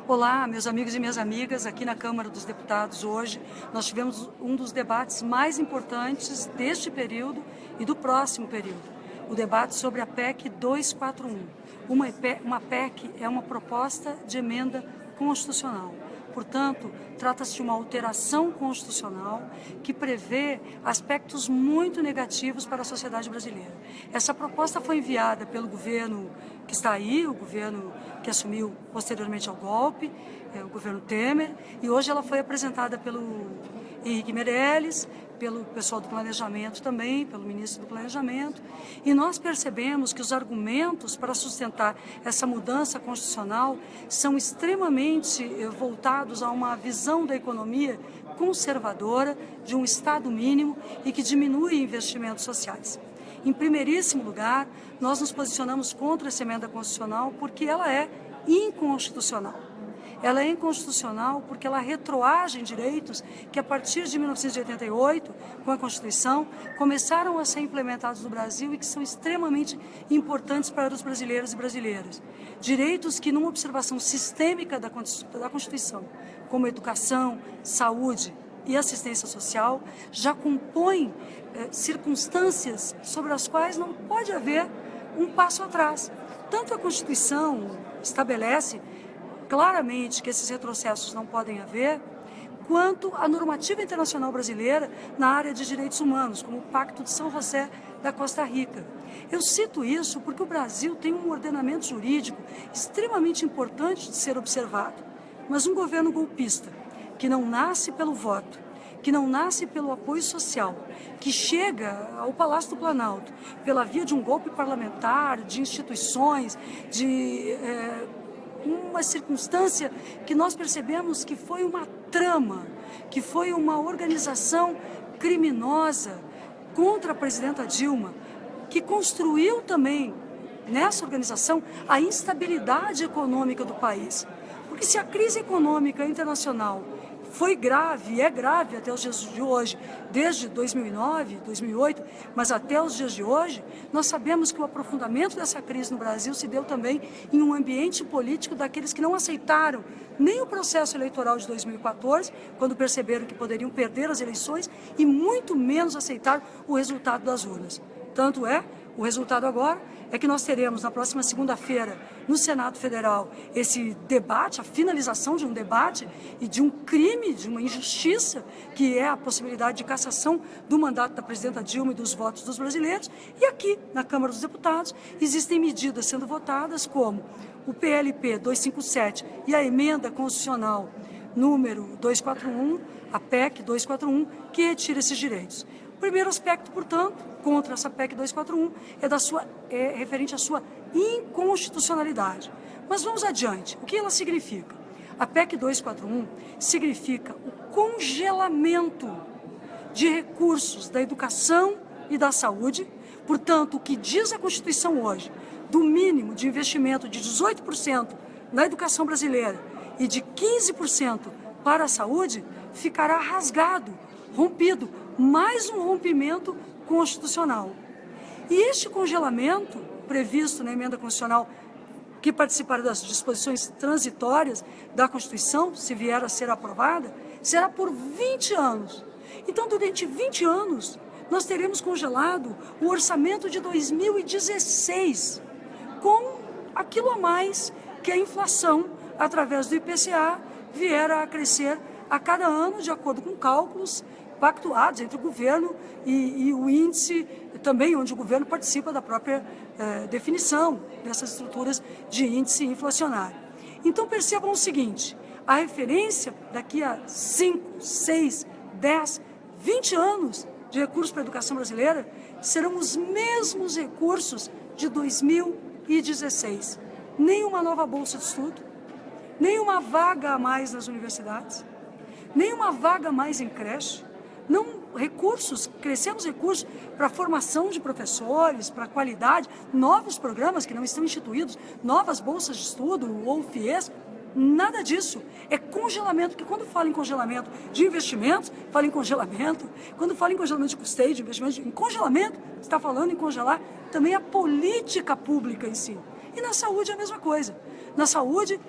Olá, meus amigos e minhas amigas, aqui na Câmara dos Deputados hoje nós tivemos um dos debates mais importantes deste período e do próximo período, o debate sobre a PEC 241. Uma PEC é uma proposta de emenda constitucional. Portanto, trata-se de uma alteração constitucional que prevê aspectos muito negativos para a sociedade brasileira. Essa proposta foi enviada pelo governo que está aí, o governo que assumiu posteriormente ao golpe, o governo Temer, e hoje ela foi apresentada pelo Henrique Meirelles, pelo pessoal do planejamento também, pelo ministro do planejamento, e nós percebemos que os argumentos para sustentar essa mudança constitucional são extremamente voltados a uma visão da economia conservadora, de um Estado mínimo e que diminui investimentos sociais. Em primeiríssimo lugar, nós nos posicionamos contra essa emenda constitucional porque ela é inconstitucional. Ela é inconstitucional porque ela retroage em direitos que, a partir de 1988, com a Constituição, começaram a ser implementados no Brasil e que são extremamente importantes para os brasileiros e brasileiras. Direitos que, numa observação sistêmica da Constituição, como educação, saúde e assistência social, já compõem circunstâncias sobre as quais não pode haver um passo atrás. Tanto a Constituição estabelece claramente que esses retrocessos não podem haver, quanto a normativa internacional brasileira na área de direitos humanos, como o Pacto de São José da Costa Rica. Eu cito isso porque o Brasil tem um ordenamento jurídico extremamente importante de ser observado, mas um governo golpista, que não nasce pelo voto, que não nasce pelo apoio social, que chega ao Palácio do Planalto pela via de um golpe parlamentar, de instituições, de uma circunstância que nós percebemos que foi uma trama, que foi uma organização criminosa contra a presidenta Dilma, que construiu também nessa organização a instabilidade econômica do país. Porque se a crise econômica internacional foi grave e é grave até os dias de hoje, desde 2009, 2008, mas até os dias de hoje, nós sabemos que o aprofundamento dessa crise no Brasil se deu também em um ambiente político daqueles que não aceitaram nem o processo eleitoral de 2014, quando perceberam que poderiam perder as eleições, e muito menos aceitaram o resultado das urnas. Tanto é, o resultado agora é que nós teremos na próxima segunda-feira, no Senado Federal, esse debate, a finalização de um debate e de um crime, de uma injustiça, que é a possibilidade de cassação do mandato da presidenta Dilma e dos votos dos brasileiros. E aqui, na Câmara dos Deputados, existem medidas sendo votadas como o PLP 257 e a emenda constitucional número 241, a PEC 241, que retira esses direitos. O primeiro aspecto, portanto, contra essa PEC 241 é referente à sua inconstitucionalidade. Mas vamos adiante. O que ela significa? A PEC 241 significa o congelamento de recursos da educação e da saúde. Portanto, o que diz a Constituição hoje, do mínimo de investimento de 18% na educação brasileira e de 15% para a saúde, ficará rasgado, rompido, mais um rompimento constitucional. E este congelamento, previsto na emenda constitucional, que participará das disposições transitórias da Constituição, se vier a ser aprovada, será por 20 anos. Então, durante 20 anos, nós teremos congelado o orçamento de 2016, com aquilo a mais que a inflação, através do IPCA, vier a crescer a cada ano, de acordo com cálculos pactuados entre o governo e o índice também, onde o governo participa da própria definição dessas estruturas de índice inflacionário. Então percebam o seguinte, a referência daqui a 5, 6, 10, 20 anos de recursos para a educação brasileira serão os mesmos recursos de 2016. Nem uma nova bolsa de estudo, nem uma vaga a mais nas universidades, nem uma vaga a mais em creche, não recursos, crescemos recursos para a formação de professores, para a qualidade, novos programas que não estão instituídos, novas bolsas de estudo ou FIES, nada disso. É congelamento, porque quando fala em congelamento de investimentos, fala em congelamento, quando fala em congelamento de custeio, de investimentos, em congelamento, está falando em congelar também a política pública em si. E na saúde é a mesma coisa. Na saúde,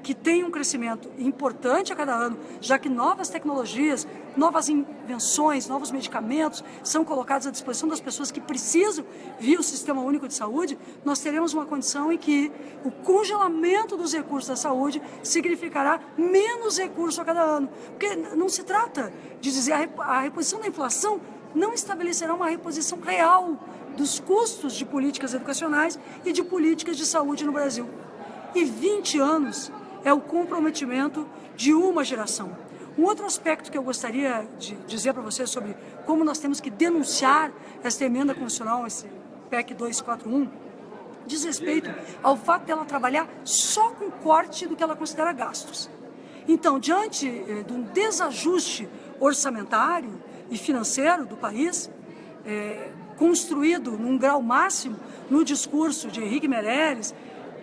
que tem um crescimento importante a cada ano, já que novas tecnologias, novas invenções, novos medicamentos são colocados à disposição das pessoas que precisam via o Sistema Único de Saúde, nós teremos uma condição em que o congelamento dos recursos da saúde significará menos recursos a cada ano. Porque não se trata de dizer a reposição da inflação não estabelecerá uma reposição real dos custos de políticas educacionais e de políticas de saúde no Brasil. E 20 anos é o comprometimento de uma geração. Um outro aspecto que eu gostaria de dizer para vocês sobre como nós temos que denunciar essa emenda constitucional, esse PEC 241, diz respeito ao fato dela trabalhar só com corte do que ela considera gastos. Então, diante de um desajuste orçamentário e financeiro do país, construído num grau máximo no discurso de Henrique Meirelles,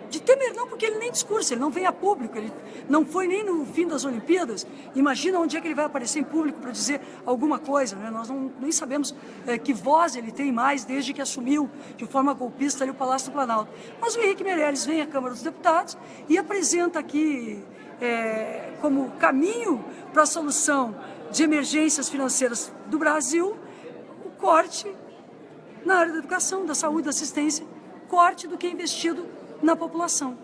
de Temer não, porque ele nem discursa, ele não vem a público, ele não foi nem no fim das Olimpíadas. Imagina onde é que ele vai aparecer em público para dizer alguma coisa, né? Nós nem sabemos que voz ele tem mais desde que assumiu de forma golpista ali o Palácio do Planalto. Mas o Henrique Meirelles vem à Câmara dos Deputados e apresenta aqui como caminho para a solução de emergências financeiras do Brasil o corte na área da educação, da saúde, da assistência, corte do que é investido na população.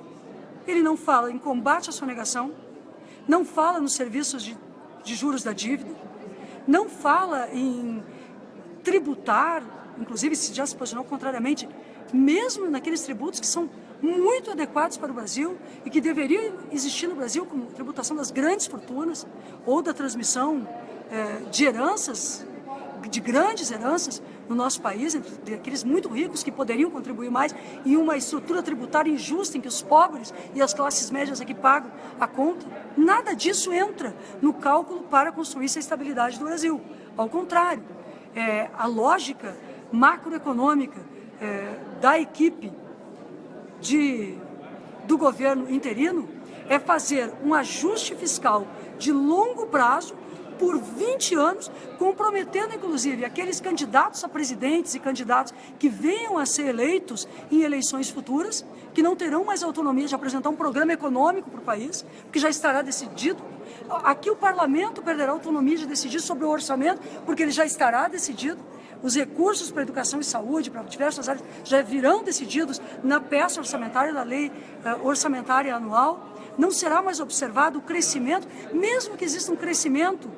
Ele não fala em combate à sonegação, não fala nos serviços de juros da dívida, não fala em tributar, inclusive se já se posicionou contrariamente, mesmo naqueles tributos que são muito adequados para o Brasil e que deveriam existir no Brasil, como tributação das grandes fortunas ou da transmissão de heranças, de grandes heranças no nosso país, entre aqueles muito ricos que poderiam contribuir mais em uma estrutura tributária injusta em que os pobres e as classes médias é que pagam a conta. Nada disso entra no cálculo para construir essa estabilidade do Brasil. Ao contrário, a lógica macroeconômica da equipe do governo interino é fazer um ajuste fiscal de longo prazo por 20 anos, comprometendo inclusive aqueles candidatos a presidentes e candidatos que venham a ser eleitos em eleições futuras, que não terão mais autonomia de apresentar um programa econômico para o país, porque já estará decidido. Aqui o parlamento perderá a autonomia de decidir sobre o orçamento, porque ele já estará decidido. Os recursos para educação e saúde, para diversas áreas, já virão decididos na peça orçamentária da lei orçamentária anual. Não será mais observado o crescimento, mesmo que exista um crescimento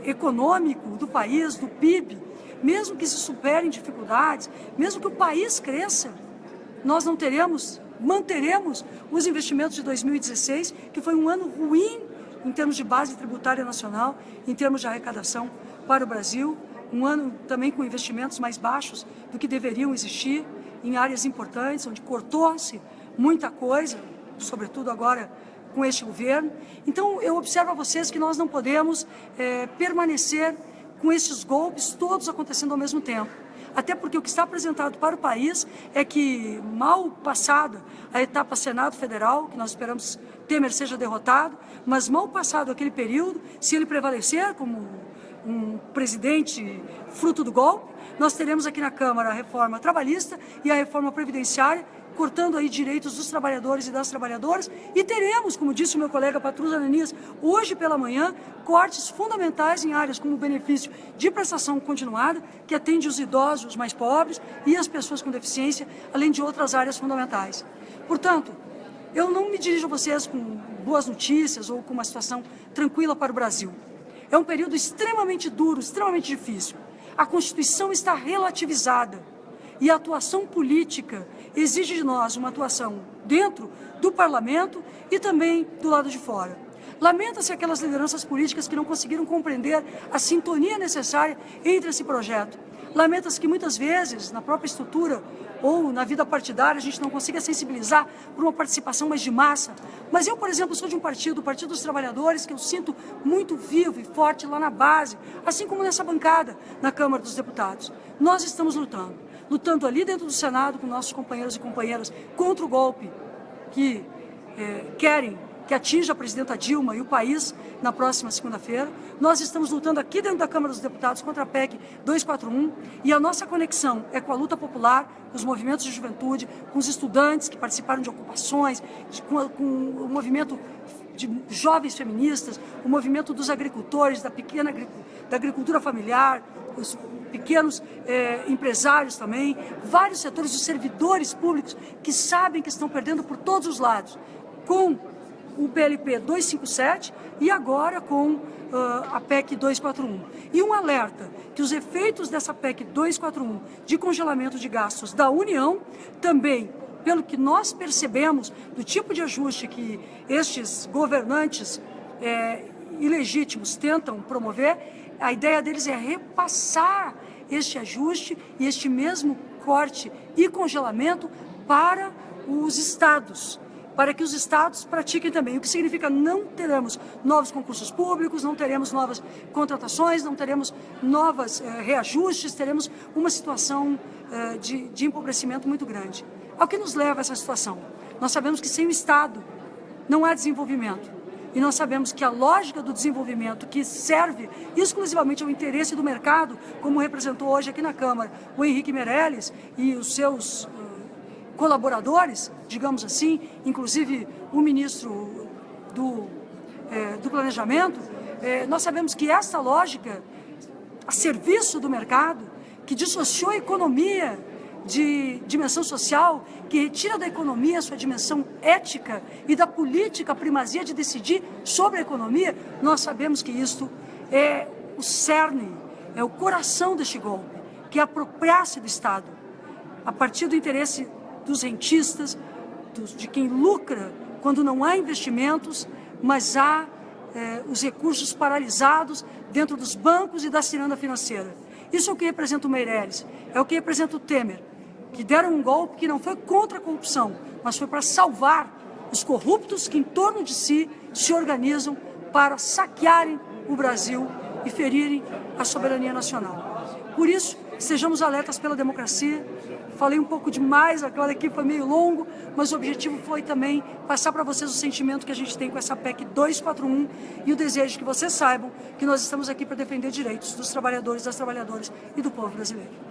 econômico do país, do PIB, mesmo que se superem dificuldades, mesmo que o país cresça, nós manteremos os investimentos de 2016, que foi um ano ruim em termos de base tributária nacional, em termos de arrecadação para o Brasil, um ano também com investimentos mais baixos do que deveriam existir em áreas importantes, onde cortou-se muita coisa, sobretudo agora com este governo. Então, eu observo a vocês que nós não podemos permanecer com esses golpes todos acontecendo ao mesmo tempo. Até porque o que está apresentado para o país é que, mal passada a etapa Senado Federal, que nós esperamos Temer seja derrotado, mas mal passado aquele período, se ele prevalecer como um presidente fruto do golpe, nós teremos aqui na Câmara a reforma trabalhista e a reforma previdenciária, cortando aí direitos dos trabalhadores e das trabalhadoras, e teremos, como disse o meu colega Patrus Ananias, hoje pela manhã, cortes fundamentais em áreas como o benefício de prestação continuada, que atende os idosos mais pobres e as pessoas com deficiência, além de outras áreas fundamentais. Portanto, eu não me dirijo a vocês com boas notícias ou com uma situação tranquila para o Brasil. É um período extremamente duro, extremamente difícil. A Constituição está relativizada e a atuação política exige de nós uma atuação dentro do parlamento e também do lado de fora. Lamenta-se aquelas lideranças políticas que não conseguiram compreender a sintonia necessária entre esse projeto. Lamenta-se que muitas vezes, na própria estrutura ou na vida partidária, a gente não consiga sensibilizar por uma participação mais de massa. Mas eu, por exemplo, sou de um partido, o Partido dos Trabalhadores, que eu sinto muito vivo e forte lá na base, assim como nessa bancada na Câmara dos Deputados. Nós estamos lutando ali dentro do Senado com nossos companheiros e companheiras contra o golpe que querem que atinja a presidenta Dilma e o país na próxima segunda-feira. Nós estamos lutando aqui dentro da Câmara dos Deputados contra a PEC 241 e a nossa conexão é com a luta popular, com os movimentos de juventude, com os estudantes que participaram de ocupações, com o movimento de jovens feministas, o movimento dos agricultores, da agricultura familiar, os pequenos empresários também, vários setores, os servidores públicos que sabem que estão perdendo por todos os lados, com o PLP 257 e agora com a PEC 241. E um alerta que os efeitos dessa PEC 241 de congelamento de gastos da União também, pelo que nós percebemos do tipo de ajuste que estes governantes ilegítimos tentam promover, a ideia deles é repassar este ajuste e este mesmo corte e congelamento para os estados, para que os estados pratiquem também, o que significa não teremos novos concursos públicos, não teremos novas contratações, não teremos novos reajustes, teremos uma situação de empobrecimento muito grande. Ao que nos leva essa situação? Nós sabemos que sem o Estado não há desenvolvimento. E nós sabemos que a lógica do desenvolvimento que serve exclusivamente ao interesse do mercado, como representou hoje aqui na Câmara o Henrique Meirelles e os seus colaboradores, digamos assim, inclusive o ministro do Planejamento, nós sabemos que essa lógica, a serviço do mercado, que dissociou a economia de dimensão social, que retira da economia a sua dimensão ética e da política a primazia de decidir sobre a economia, nós sabemos que isto é o cerne, é o coração deste golpe, que é apropriar-se do Estado, a partir do interesse dos rentistas, de quem lucra quando não há investimentos, mas há os recursos paralisados dentro dos bancos e da ciranda financeira. Isso é o que representa o Meirelles, é o que representa o Temer, que deram um golpe que não foi contra a corrupção, mas foi para salvar os corruptos que em torno de si se organizam para saquearem o Brasil e ferirem a soberania nacional. Por isso, sejamos alertas pela democracia. Falei um pouco demais, agora aqui foi meio longo, mas o objetivo foi também passar para vocês o sentimento que a gente tem com essa PEC 241 e o desejo que vocês saibam que nós estamos aqui para defender direitos dos trabalhadores, das trabalhadoras e do povo brasileiro.